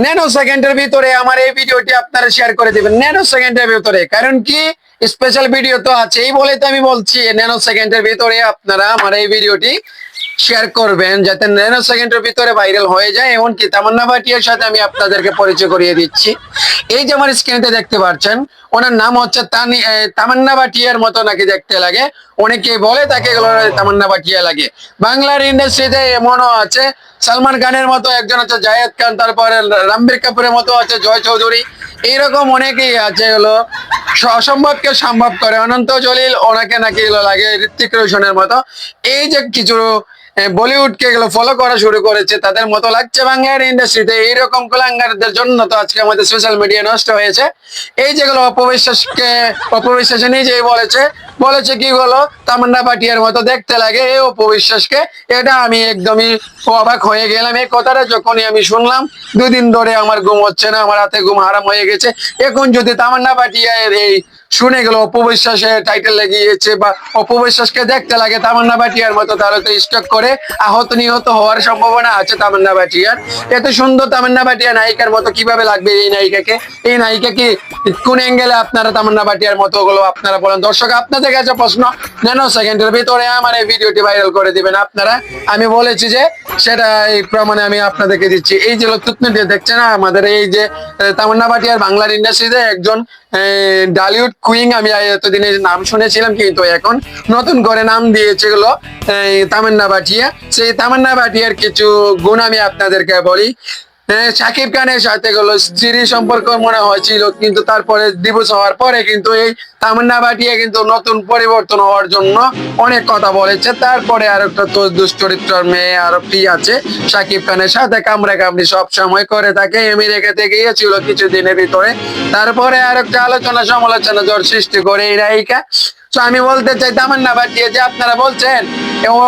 Nano সেকেন্ডের ভিতরে আমার এই ভিডিওটি আপনারা শেয়ার করে দিবেন, ন্যানো সেকেন্ডের ভিতরে। কারণ কি, স্পেশাল ভিডিও তো আছে, এই বলে তো আমি বলছি ন্যানো সেকেন্ডের ভিতরে আপনারা আমার এই ভিডিওটি শেয়ার করবেন, যাতে ন্যানো সেকেন্ডের ভিতরে ভাইরাল হয়ে যায়। এমনকি তামান্না ভাটিয়ার সাথে আমি আপনাদেরকে পরিচয় করিয়ে দিচ্ছি। এই যে আমার স্ক্রিনে দেখতে পাচ্ছেন, ওনার নাম হচ্ছে তামান্না ভাটিয়ার মতো নাকি দেখতে লাগে। অনেকে বলে তাকে তামান্না ভাটিয়া লাগে। বাংলার ইন্ডাস্ট্রিতে এমনও আছে, সালমান খানের মতো একজন আছে জায়েদ খান, তারপরে রণবীর কাপুরের মতো আছে জয় চৌধুরী। এইরকম অনেকেই আছে অসম্ভবকে সম্ভব করে। অনন্ত জলিল, ওনাকে নাকি লাগে ঋত্বিক রোশনের মতো। এই যে কিছু বলিউডকে এগুলো ফলো করা শুরু করেছে, তাদের মতো লাগছে বাংলার ইন্ডাস্ট্রিতে। এইরকম কুলাঙ্গারদের জন্য তো আজকে আমাদের সোশ্যাল মিডিয়া নষ্ট হয়েছে। এই যেগুলো অপবিশ্বাসে নিজেই বলেছে কি হলো, তামান্না ভাটিয়ার মতো দেখতে লাগে এই অপবিশ্বাসকে। এটা আমি একদমই অবাক হয়ে গেলাম। এই কথাটা যখনই আমি শুনলাম, দুদিন ধরে আমার ঘুম হচ্ছে না, আমার রাতে ঘুম হারাম হয়ে গেছে। এখন যদি তামান্না ভাটিয়ার এই শুনে গেল অপবিশ্বাসের টাইটেল লেগিয়েছে বা অপবিশ্বাসকে দেখতে লাগে তামান্না ভাটিয়ার মতো, তাহলে তো স্টক করে আহত নিহত হওয়ার সম্ভাবনা আছে তামান্না ভাটিয়ার। এত সুন্দর তামান্না ভাটিয়া নায়িকার মতো কিভাবে লাগবে এই নায়িকাকে? এই নায়িকা কি কোন অ্যাঙ্গেলে আপনারা তামান্না ভাটিয়ার মতো গুলো আপনারা বলেন? দর্শক, আপনাদের কাছে প্রশ্ন, ন্যানো সেকেন্ডের ভিতরে আমার এই ভিডিওটি ভাইরাল করে দিবেন আপনারা। আমি বলেছি যে সেটা এই প্রমাণে আমি আপনাদেরকে দিচ্ছি। এই যে তুতনি দেখছেন আমাদের এই যে তামান্না ভাটিয়ার বাংলার ইন্ডাস্ট্রিতে একজন ডালিউড কুইং। আমি এতদিনের নাম শুনেছিলাম, কিন্তু এখন নতুন করে নাম দিয়েছে গুলো তামান্না ভাটিয়া। সেই তামান্না ভাটিয়ার কিছু গুণ আমি আপনাদেরকে বলি। শাকিব খানের সাথে গুলো স্ত্রী সম্পর্ক মনে হয়েছিল, কিন্তু তারপরে ডিভোর্স হওয়ার পরে কিন্তু এই তামান্না ভাটিয়া কিন্তু নতুন পরিবর্তন হওয়ার জন্য অনেক কথা বলেছে। তারপরে আর একটা তো দুশ্চরিত্রের মেয়ে আর কি আছে শাকিব খানের সাথে কামড়া কামড়ি সব সময় করে থাকে। আমেরিকাতে গিয়েছিল কিছুদিনের ভিতরে, তারপরে আর একটা আলোচনা সমালোচনা জ্বর সৃষ্টি করে এই নায়িকা। তো আমি বলতে চাই, তামান্না ভাটিয়া যে আপনারা বলছেন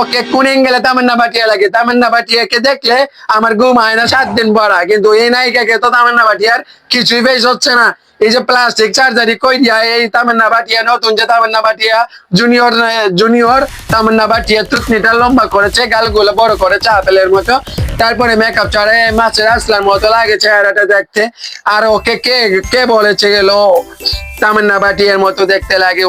ওকে কোন অ্যাঙ্গেলে তামান্না ভাটিয়া লাগে, তামান্না ভাটিয়াকে দেখলে আমার ঘুম হয় না 7 দিন পড়া। কিন্তু এই নায়িকাকে তো তামান্না ভাটিয়ার কিছুই ফেস হচ্ছে না। এই যে প্লাস্টিক সার্জারি কই দিয়া এই তামান্না ভাটিয়া, নতুন যে তামান্না ভাটিয়া জুনিয়র তামান্না ভাটিয়া থুতনিটা লম্বা করেছে, গালগুলো বড় করেছে আপেলের মতো, তারপরে মেকআপ চড়ে মাছের আসলার মতো লাগে চেহারাটা দেখতে। আর ওকে কে কে বলেছে গেল তামান্না ভাটিয়ার মতো দেখতে লাগে?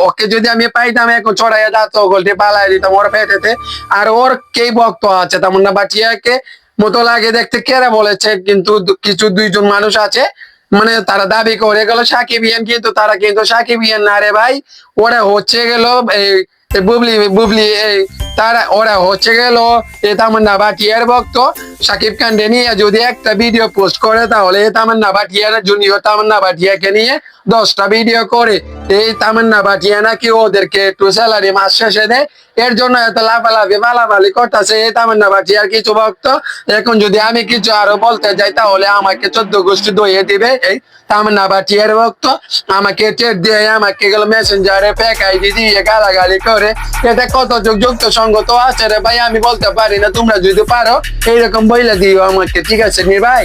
ওকে যদি আমি পাইতাম এখন চড়াইয়া দাঁত গোলটি পালাই দিতাম ওর পেটেতে। আর ওর কে ভক্ত আছে তামান্না ভাটিয়াকে মতো লাগে দেখতে, কেরা বলেছে? কিন্তু কিছু দুইজন মানুষ আছে, মানে তারা দাবি করে গেল সাকিবিয়ান, কিন্তু তারা কিন্তু সাকিবিয়ান না রে ভাই। ওরা হচ্ছে গেল এই বুবলি বুবলি এই ওরা হচ্ছে গেল এই তামান্না ভাটিয়ার ভক্ত। শাকিব খান নিয়ে যদি একটা ভিডিও পোস্ট করে, তাহলে তামান্না ভাটিয়ার জুনিয়র তামান্না ভাটিয়াকে নিয়ে 10টা ভিডিও করে। এই তামান্না ভাটিয়া নাকি ওদেরকে একটু স্যালারি মাস শেষে দেয়, এর জন্য এত লাফালাফি মালামালি করতেছে এই তামান্না ভাটিয়ার কিছু ভক্ত। এখন যদি আমি কিছু আরো বলতে যাই, তাহলে আমাকে 14 গোষ্ঠী দইয়ে দিবে এই তামান্না ভাটিয়ার ভক্ত। আমাকে টেট দিয়ে আমাকে গেল মেসেঞ্জারে ফেক আইডি দিয়ে গালাগালি করে। এটা কত যুক্ত সঙ্গত আছে রে ভাই, আমি বলতে পারি না। তোমরা যদি পারো এইরকম বইলে দিও আমাকে, ঠিক আছে নি ভাই?